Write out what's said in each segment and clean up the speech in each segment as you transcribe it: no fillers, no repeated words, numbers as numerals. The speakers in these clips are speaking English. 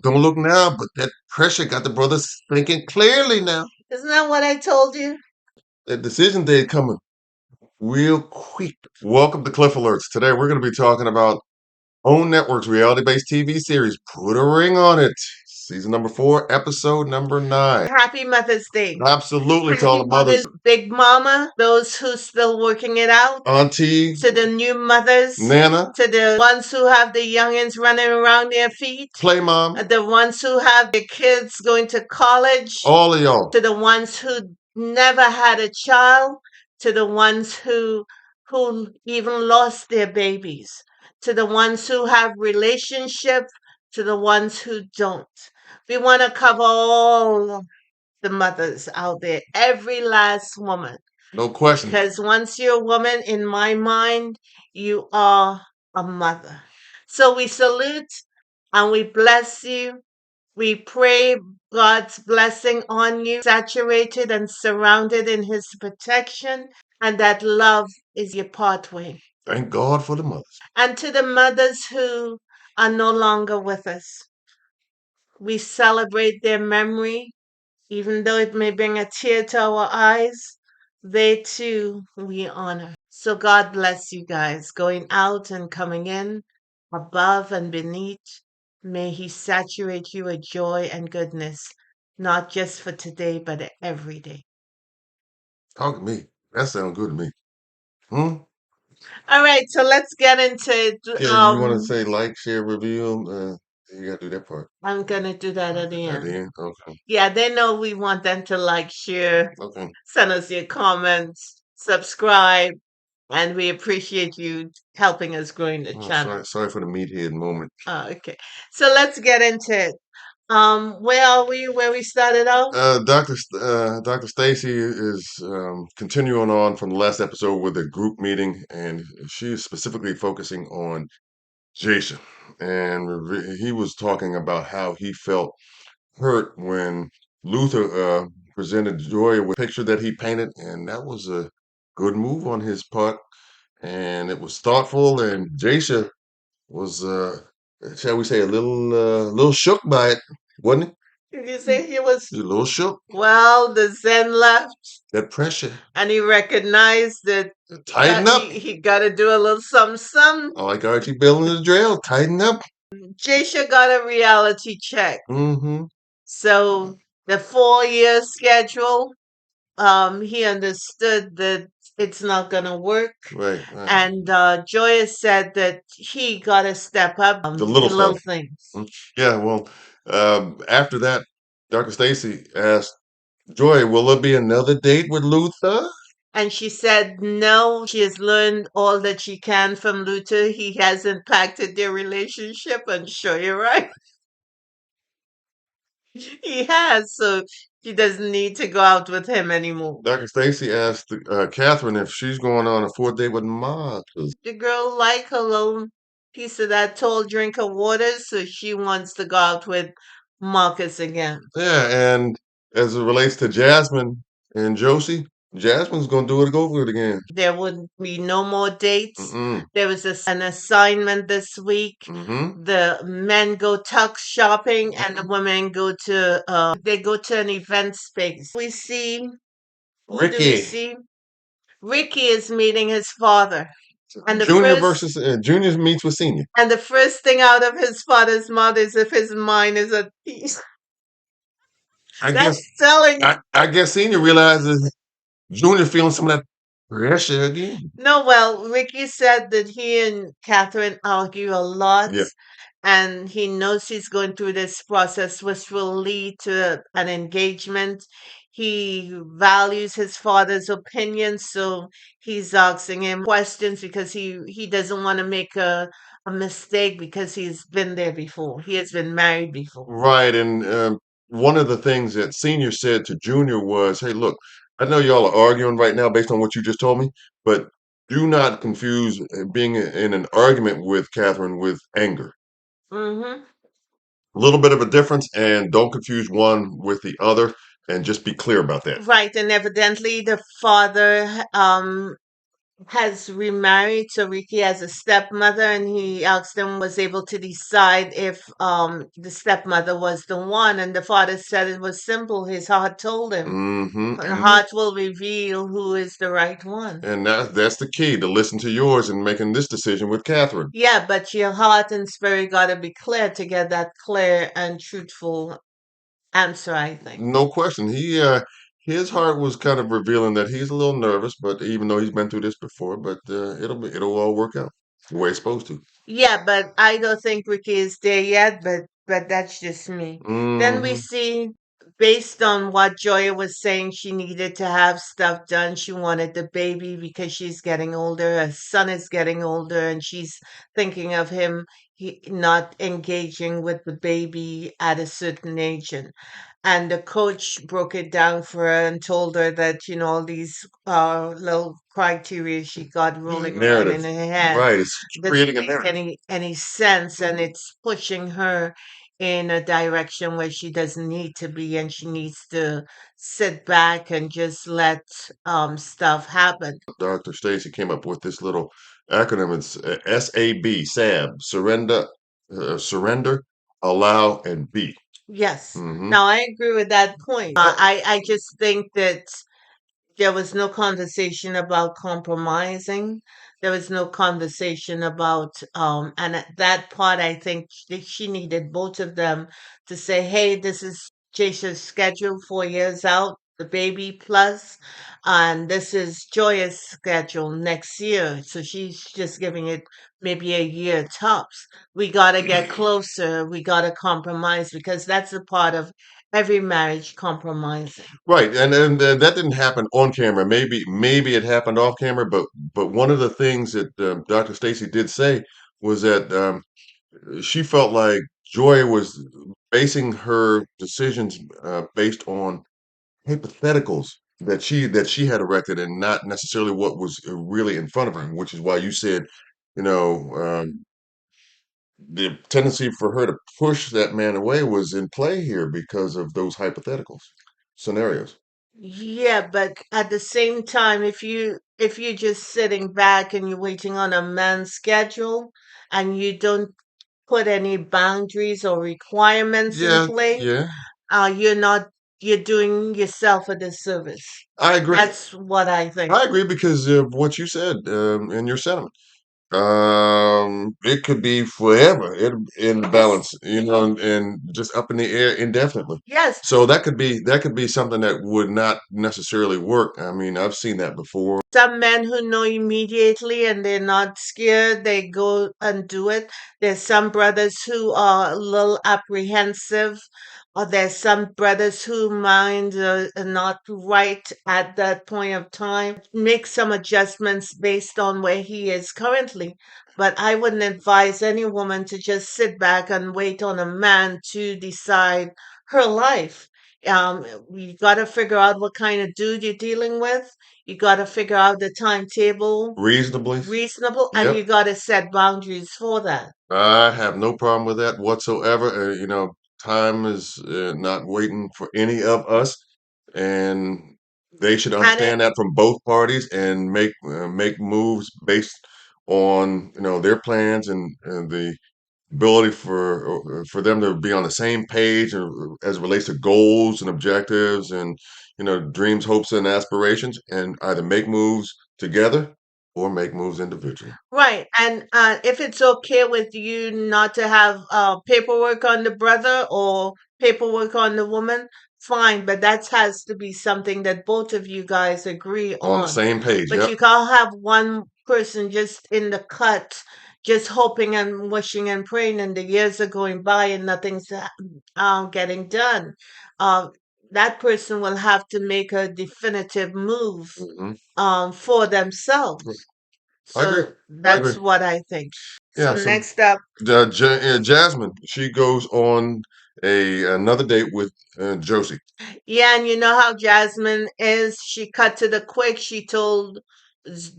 don't look now, but that pressure got the brothers thinking clearly now. Isn't that what I told you? That decision day coming real quick. Welcome to Cliff Alerts. Today we're going to be talking about OWN Network's reality-based TV series, Put a Ring on It. Season number 4, episode number 9. Happy Mother's Day. Absolutely to all Happy the mothers, Mother's Big Mama, those who still working it out, auntie, to the new mothers, Nana, to the ones who have the youngins running around their feet, play mom, the ones who have their kids going to college, all of y'all. to the ones who never had a child, to the ones who even lost their babies, to the ones who have relationship, to the ones who don't. We want to cover all the mothers out there, every last woman. No question. Because once you're a woman, in my mind, you are a mother. So we salute and we bless you. We pray God's blessing on you, saturated and surrounded in His protection, and that love is your pathway. Thank God for the mothers. And to the mothers who are no longer with us, we celebrate their memory, even though it may bring a tear to our eyes. They too we honor. So God bless you guys, going out and coming in, above and beneath. May He saturate you with joy and goodness, not just for today, but every day. Talk to me. That sounds good to me. Hmm? All right, so let's get into it. Yeah, you want to say like, share, review? You got to do that part. I'm gonna do that at the At the end. end? Okay. Yeah, they know we want them to like, share, Okay. send us your comments, subscribe, and we appreciate you helping us growing the Oh, channel. sorry for the meathead moment. Okay, so let's get into it. Where are we? Where we started out? Dr. Stacy is continuing on from the last episode with a group meeting, and she's specifically focusing on Jason. And he was talking about how he felt hurt when Luther presented Joy with a picture that he painted, and that was a good move on his part, and it was thoughtful. And Jasha was, shall we say, a little shook by it, wasn't he? Did you say he was? He's a little shook. Well, the Zen left, That pressure. and he recognized that Tighten up. he got to do a little something. Like Archie Bell in the drill. Tighten up. Jasha got a reality check. Mm-hmm. So the 4-year schedule, he understood that it's not gonna work. Right. And Joya said that he got to step up The little things. Yeah, well, after that, Dr. Stacy asked Joy, will there be another date with Luther? And she said no, she has learned all that she can from Luther. He has impacted their relationship, and sure you're right. He has, so she doesn't need to go out with him anymore. Dr. Stacy asked Catherine if she's going on a 4th date with Ma. The girl like her little piece of that tall drink of water, so she wants to go out with Marcus again. Yeah, and as it relates to Jasmine and Josie, Jasmine's going to do it over it again. There would be no more dates. Mm-mm. There was an assignment this week. Mm-hmm. The men go tux shopping, and the women go to they go to an event space. We see who do we Ricky. see? Ricky is meeting his father. And the Junior first, versus Junior meets with Senior. and the first thing out of his father's mouth is if his mind is at peace. That's telling. I guess Senior realizes Junior feeling some of that pressure again. No, well, Ricky said that he and Catherine argue a lot. Yeah. And he knows he's going through this process, which will lead to an engagement. He values his father's opinion, so he's asking him questions because he doesn't want to make a mistake because he's been there before. He has been married before. Right, and one of the things that Senior said to Junior was, "Hey, look, I know y'all are arguing right now based on what you just told me, but do not confuse being in an argument with Catherine with anger. Mm-hmm. A little bit of a difference, and don't confuse one with the other, and just be clear about that." Right, and evidently the father has remarried, so Ricky has a stepmother, and he asked him was able to decide if the stepmother was the one, and the father said it was simple. His heart told him. Mm-hmm. The heart will reveal who is the right one. And that's the key, to listen to yours in making this decision with Catherine. Yeah, but your heart and spirit got to be clear to get that clear and truthful answer, I think. No question. His heart was kind of revealing that he's a little nervous, but even though he's been through this before, but it'll all work out the way it's supposed to. Yeah, but I don't think Ricky is there yet, but that's just me. Then we Hmm. see, based on what Joya was saying, she needed to have stuff done. She wanted the baby because she's getting older. Her son is getting older, and she's thinking of him not engaging with the baby at a certain age. And the coach broke it down for her and told her that, all these little criteria she got rolling around in Narrative, her head right? It's doesn't creating a make narrative. any sense, and it's pushing her in a direction where she doesn't need to be, and she needs to sit back and just let stuff happen. Dr. Stacy came up with this little acronym. It's SAB, SAB, surrender, allow, and be. Yes. Hmm. Now I agree with that point. I just think that there was no conversation about compromising. There was no conversation about, and at that part, I think that she needed both of them to say, hey, this is Jasha's schedule 4 years out, the baby plus, and this is Joya's schedule next year. So she's just giving it maybe a year tops. We got to get closer. We got to compromise because that's a part of every marriage compromising. Right, and that didn't happen on camera. Maybe it happened off camera, but one of the things that Dr. Stacy did say was that she felt like Joy was basing her decisions based on hypotheticals that she had erected, and not necessarily what was really in front of her. Which is why you said, you know, the tendency for her to push that man away was in play here because of those hypotheticals scenarios. Yeah, but at the same time, if you're just sitting back and you're waiting on a man's schedule and you don't put any boundaries or requirements in Yeah, play, yeah, you're not you're doing yourself a disservice. I agree. That's what I think. I agree because of what you said in your sentiment. It could be forever in the Yes, balance, and just up in the air indefinitely. yes. So that could be something that would not necessarily work. I mean, I've seen that before. Some men who know immediately and they're not scared, they go and do it. There's some brothers who are a little apprehensive, or there's some brothers who mind are not right at that point of time. Make some adjustments based on where he is currently. But I wouldn't advise any woman to just sit back and wait on a man to decide her life. You got to figure out what kind of dude you're dealing with. You got to figure out the timetable Reasonably. reasonable, and Yep. you got to set boundaries for that. I have no problem with that whatsoever. Time is not waiting for any of us, and they should And it, understand that from both parties and make moves based on their plans and the ability for them to be on the same page as it relates to goals and objectives and dreams, hopes, and aspirations, and either make moves together or make moves individually. right, and if it's okay with you not to have paperwork on the brother or paperwork on the woman, fine, but that has to be something that both of you guys agree On the on. same page. But Yep. you can't have one person just in the cut, just hoping and wishing and praying, and the years are going by and nothing's getting done. Uh, that person will have to make a definitive move Hmm. for themselves. I agree. So I that's agree. what I think. So Yeah. So next up, Jasmine, she goes on a another date with Josie. yeah, and you know how Jasmine is. She cut to the quick. She told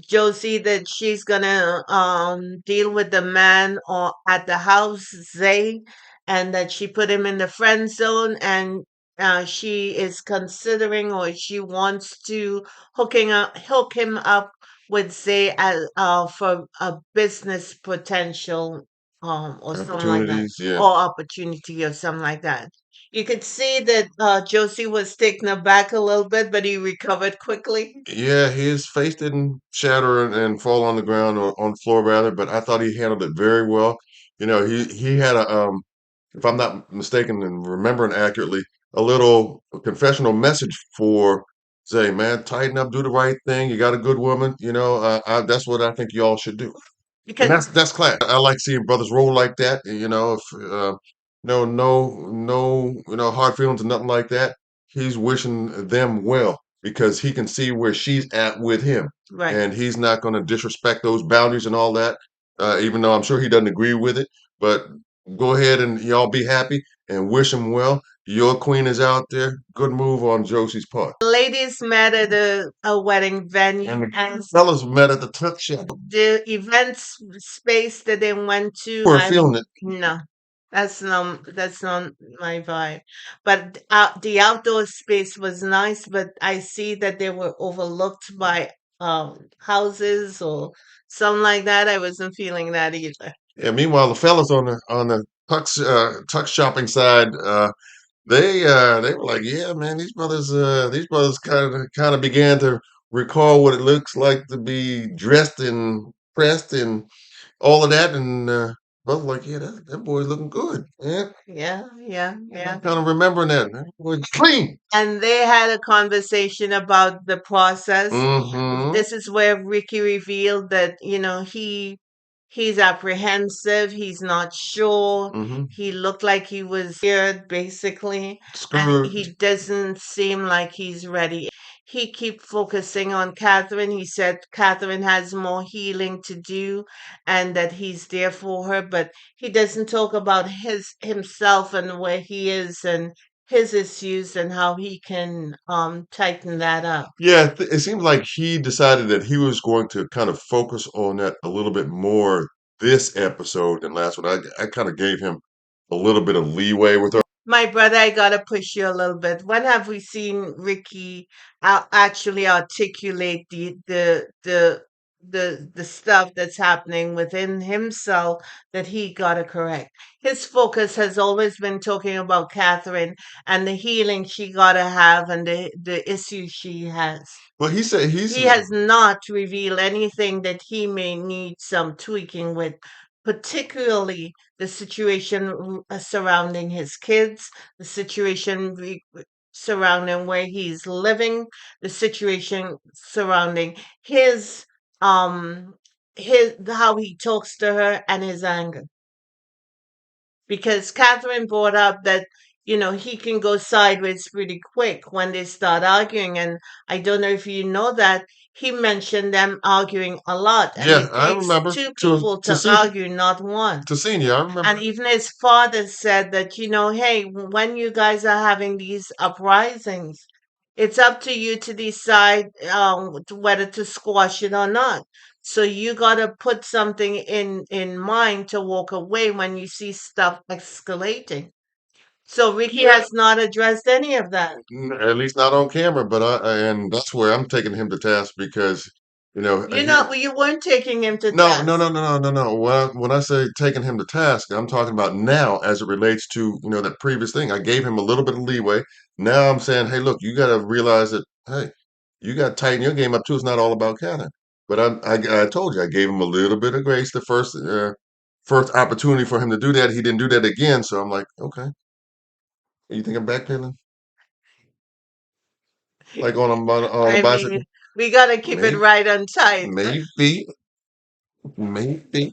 Josie that she's gonna deal with the man or at the house, Zay, and that she put him in the friend zone, and she is considering or she wants to hook him up would say for a business potential or something like that, Opportunities, yeah. or opportunity or something like that. You could see that Josie was taken aback a little bit, but he recovered quickly. Yeah, his face didn't shatter and fall on the ground or on the floor rather, but I thought he handled it very well. He had a if I'm not mistaken and remembering accurately, a little confessional message for say, man, tighten up, do the right thing. You got a good woman, that's what I think y'all should do. And Because that's class. I like seeing brothers roll like that. If no, hard feelings and nothing like that. He's wishing them well because he can see where she's at with him, right. and he's not going to disrespect those boundaries and all that. Even though I'm sure he doesn't agree with it, but go ahead and y'all be happy and wish him well. Your queen is out there. Good move on Josie's part. Ladies met at a wedding venue, And the and fellas met at the tuck shop. the events space that they went to, We're I'm feeling it. no, that's not my vibe. But the outdoor space was nice, but I see that they were overlooked by houses or something like that. I wasn't feeling that either. Yeah. Meanwhile, the fellas on the tuck shopping side, they were like, yeah, man, these brothers kind of began to recall what it looks like to be dressed and pressed and all of that, and brothers like, yeah, that boy's looking good. Yeah, Yeah, yeah, and I'm yeah. kind of remembering that boy's clean. And they had a conversation about the process. Mm-hmm. This is where Ricky revealed that, he's apprehensive, he's not sure. Mm-hmm. He looked like he was scared, basically, and Scourge. he doesn't seem like he's ready. He keep focusing on Catherine. He said Catherine has more healing to do and that he's there for her, but he doesn't talk about his himself and where he is and his issues and how he can tighten that up. Yeah, it seems like he decided that he was going to kind of focus on that a little bit more this episode than last one. I kind of gave him a little bit of leeway with her. My brother, I gotta push you a little bit. When have we seen Ricky actually articulate the stuff that's happening within himself that he gotta correct? His focus has always been talking about Catherine and the healing she gotta have and the issues she has. Well, he said he's He has not revealed anything that he may need some tweaking with, particularly the situation surrounding his kids, the situation surrounding where he's living, the situation surrounding his um his how he talks to her and his anger, because Catherine brought up that he can go sideways pretty quick when they start arguing, and I don't know if you know that he mentioned them arguing a lot, and yeah, it I takes remember two to people to to see argue, not one. to senior. I remember. And even his father said that, hey, when you guys are having these uprisings, it's up to you to decide whether to squash it or not. So you got to put something in mind to walk away when you see stuff escalating. So Ricky Yeah. has not addressed any of that. At least not on camera, but and that's where I'm taking him to task because You weren't taking him to no, no, task. no, no, no, no, no. When I say taking him to task, I'm talking about now as it relates to, that previous thing. I gave him a little bit of leeway. Now I'm saying, hey, look, you got to realize that, hey, you got to tighten your game up too. It's not all about Canada. But I told you, I gave him a little bit of grace the first opportunity for him to do that. He didn't do that again. So I'm like, okay, you think I'm backpedaling? Like on a I mean, bicycle? we got to keep it Maybe, right on tight. maybe, maybe.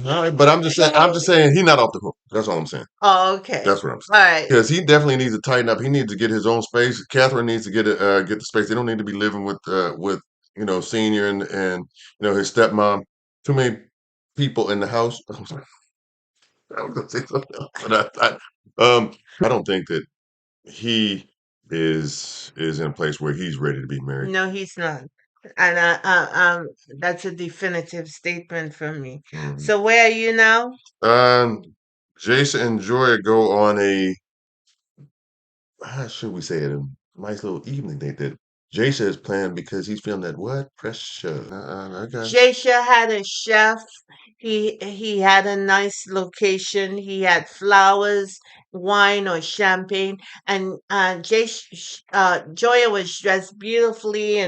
All right, but I'm just saying he's not off the hook. That's all I'm saying. Oh, okay. That's what I'm All saying. right. Because he definitely needs to tighten up. He needs to get his own space. Catherine needs to get the space. They don't need to be living with senior and his stepmom. Too many people in the house. I'm sorry. I was gonna say something else, but I don't think that he is in a place where he's ready to be married. No, he's not. And that's a definitive statement from me. Mhm. So where are you now? Um, Jason and Joya go on a how should we say it? A nice little evening they did. Jason is playing because he's feeling that what pressure. Okay. Jasha had a chef. He had a nice location. He had flowers, wine or champagne, and Joya was dressed beautifully,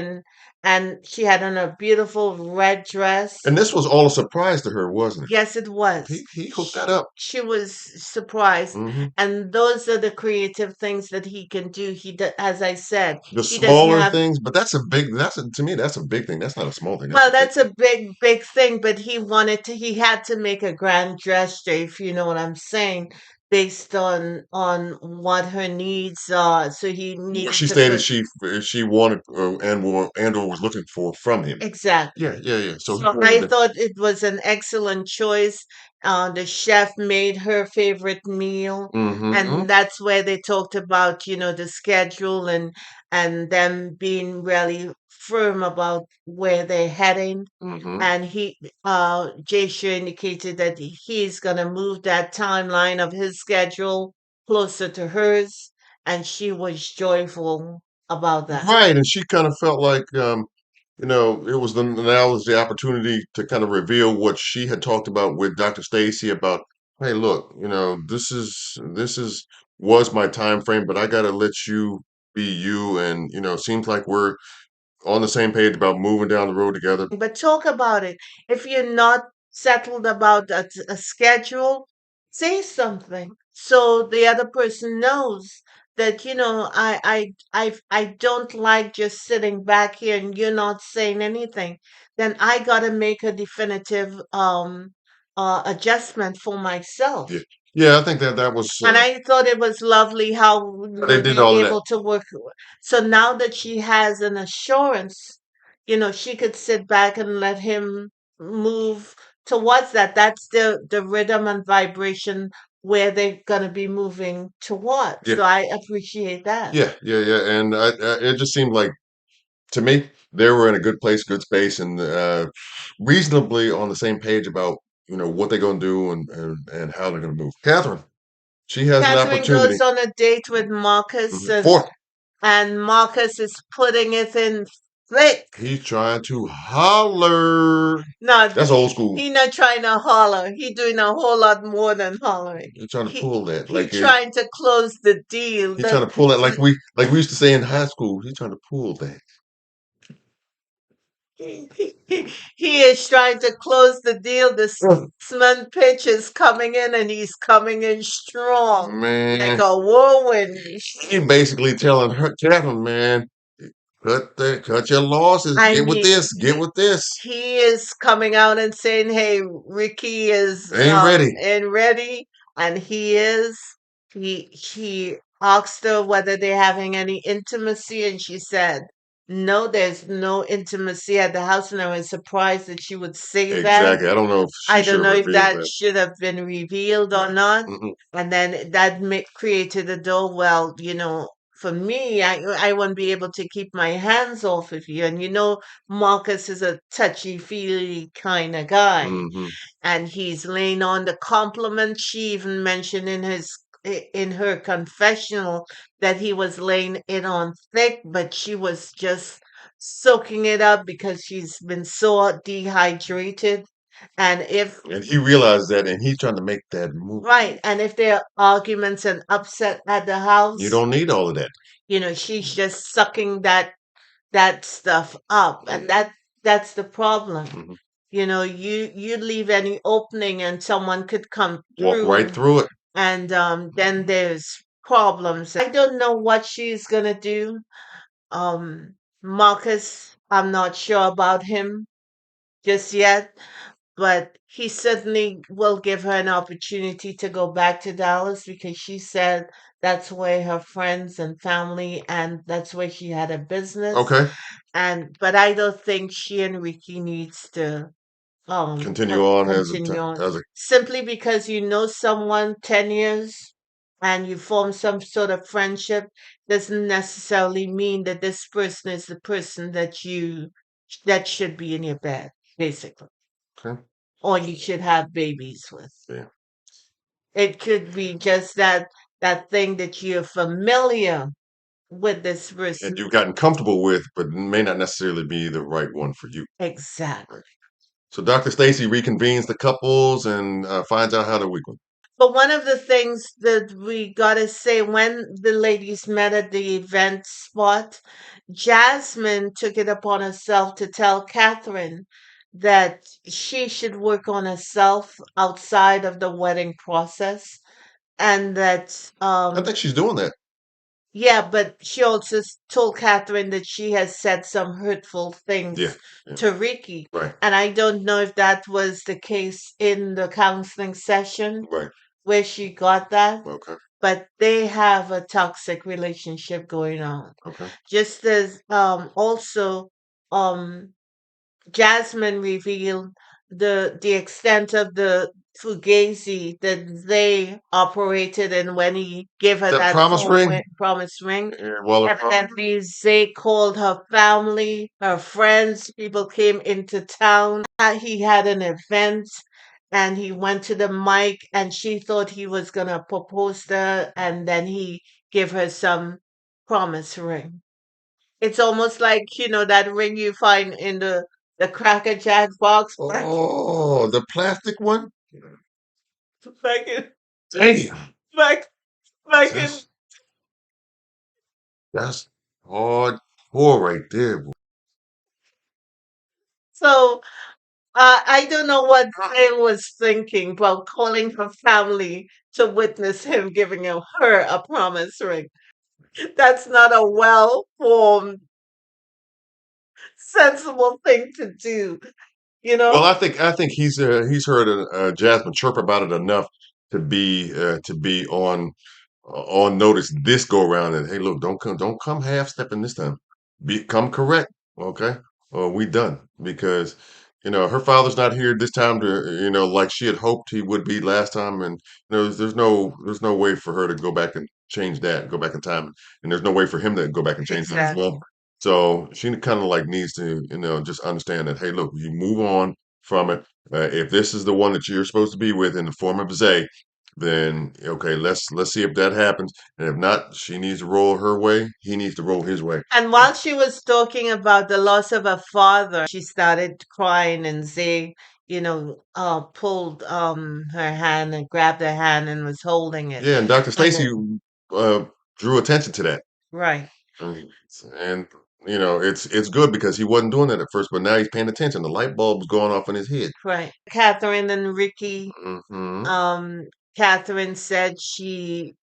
and she had on a beautiful red dress. And this was all a surprise to her, wasn't it? Yes, it was. He hooked that up. She was surprised, Hmm. and those are the creative things that he can do. As I said, The he doesn't smaller have. things, but to me that's a big thing. That's not a small thing. That's Well, a big that's thing. a big thing, but he had to make a grand gesture, if you know what I'm saying, based on what her needs are. So he What needed she to stated put she wanted and or was looking for from him. exactly. Yeah, yeah, yeah. So he So wanted I to. thought it was an excellent choice. The chef made her favorite meal, Mm-hmm. and that's where they talked about, the schedule and them being really firm about where they're heading. Mm-hmm. And Jasha indicated that he's gonna move that timeline of his schedule closer to hers, and she was joyful about that. Right, and she kind of felt like it was now was the opportunity to kind of reveal what she had talked about with Dr. Stacy about, hey, look, this is was my time frame, but I gotta let you be you, and seems like we're on the same page about moving down the road together. But talk about it. If you're not settled about a schedule, say something so the other person knows that I don't like just sitting back here and you're not saying anything. Then I gotta make a definitive adjustment for myself. Yeah, yeah, I think that was And I thought it was lovely how we they were did being all of that. able to work. So now that she has an assurance, she could sit back and let him move towards that. That's the rhythm and vibration where they're going to be moving towards. Yeah, So I appreciate that. yeah, yeah, yeah, and it just seemed like to me they were in a good place, good space, and reasonably on the same page about what they're going to do and how they're going to move. Catherine, she has an Catherine opportunity. goes on a date with Marcus, Mhm. Fourth, and Marcus is putting it in thick. he's trying to holler. No, That's old school. he not trying to holler. He doing a whole lot more than hollering. He's trying to He pull that, he like trying to close the deal. he's trying to pull that, like we used to say in high school. He's trying to pull that. He is trying to close the deal. The Smith pitch is coming in, and he's coming in strong, like Man, a whirlwind. he basically telling her, Catherine, man, cut your losses. I Get with mean, this. Get with this. he is coming out and saying, "Hey, Ricky is Ain't ready. and ready," and he is. He asked her whether they're having any intimacy, and she said, "No, there's no intimacy at the house." And I was surprised that she would say that. Exactly. I don't know if I she should don't have know if revealed that that. should have been revealed or not. Mm-mm. And then that created a door. Well, for me, I won't be able to keep my hands off of you. And Marcus is a touchy-feely kind of guy, Mm-hmm. and he's laying on the compliment. She even mentioned in her confessional that he was laying it on thick, but she was just soaking it up because she's been so dehydrated. And if And he realized that, and he's trying to make that move. right, and if there are arguments and upset at the You house, don't need all of that. she's just sucking that stuff up, and Mm-hmm. that's the problem. Mm-hmm. You leave any opening and someone could come Walk right through, through it. and then there's problems. I don't know what she's gonna do. Marcus, I'm not sure about him just yet, but he certainly will give her an opportunity to go back to Dallas because she said that's where her friends and family, and that's where she had a business. Okay. But I don't think she and Ricky needs to Continue on continue on as a simply because you know someone 10 years and you form some sort of friendship doesn't necessarily mean that this person is the person that should be in your bed, basically, okay. or you should have babies with. Yeah. It could be just that thing that you're familiar with this and person. you've gotten comfortable with, but may not necessarily be the right one for you. Exactly. Right. So Dr. Stacy reconvenes the couples and finds out how the week went. But one of the things that we gotta say, when the ladies met at the event spot, Jasmine took it upon herself to tell Catherine that she should work on herself outside of the wedding process, and that I think she's doing that. yeah, but she also told Catherine that she has said some hurtful Yeah, things yeah, to Ricky. right, And I don't know if that was the case in the counseling session right. where she got that, Okay, but they have a toxic relationship going on. okay. Just as also um Jasmine revealed the extent of the fugazi that they operated in when he gave her That that promise ring? promise ring. Yeah, well, Evidently, Zay called her family, her friends. People came into town. He had an event and he went to the mic and she thought he was going to propose to her and then he gave her some promise ring. It's almost like, that ring you find in the Cracker Jack box oh, the plastic one? back in Damn, back back in that's that's hardcore right there, boy. so I don't know what Zane was thinking about calling her family to witness him giving her a promise ring. That's not a well formed, sensible thing to do, you Well, know? I think he's heard Jasmine chirp about it enough to be on notice this go around. And hey, look, don't come half stepping this time. Come correct, okay? Or we done because her father's not here this time to like she had hoped he would be last time, and there's no way for her to go back and change that, go back in time, and there's no way for him to go back and change that as Exactly. well. So she kind of like needs to just understand that hey, look, you move on from it. If this is the one that you're supposed to be with in the form of Zay, then okay, let's see if that happens. And if not, she needs to roll her way. He needs to roll his way. And while she was talking about the loss of her father, she started crying, and Zay, pulled her hand and grabbed her hand and was holding it. Yeah, and Dr. And Stacy uh, drew attention to that, right, and, and it's good because he wasn't doing that at first, but now he's paying attention. The light bulb's going off in his head. right. Catherine and Ricky, Hmm. um, Catherine said she's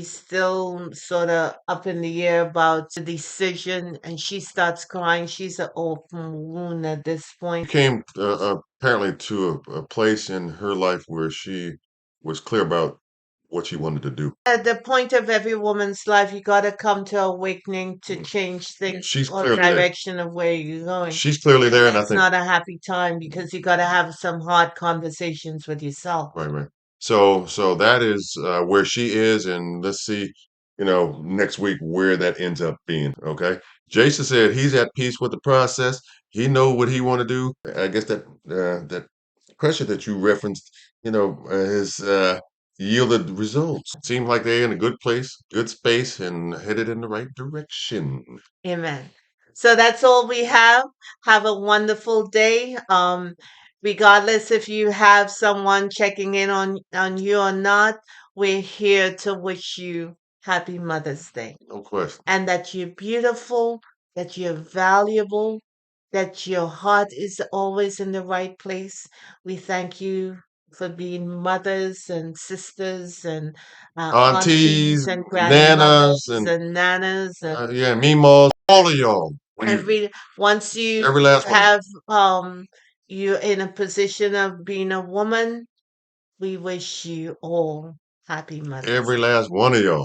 still sort of up in the air about the decision, and she starts crying. She's an open wound at this She point. came apparently to a place in her life where she was clear about what she wanted to do. At the point of every woman's life, you got to come to awakening to change things She's or clearly there. direction of where you're going. She's clearly And there, and I that's think not a happy time because you got to have some hard conversations with yourself. right, right. So that is where she is, and let's see, next week where that ends up being. Okay. Jason said he's at peace with the process. He know what he want to do. I guess that pressure that you referenced, has yielded results. Seems like they're in a good place, good space, and headed in the right direction. Amen. So that's all we have. Have a wonderful day. Regardless if you have someone checking in on you or not, we're here to wish you happy Mother's Day. No question. And that you're beautiful, that you're valuable, that your heart is always in the right place. We thank you for being mothers and sisters and aunties Aunties, and nanas, grandmothers and and nanas and yeah, meemaws, all of y'all. once you Every last one of you. have you in a position of being a woman, we wish you all happy Mother's Every Day. last one of y'all.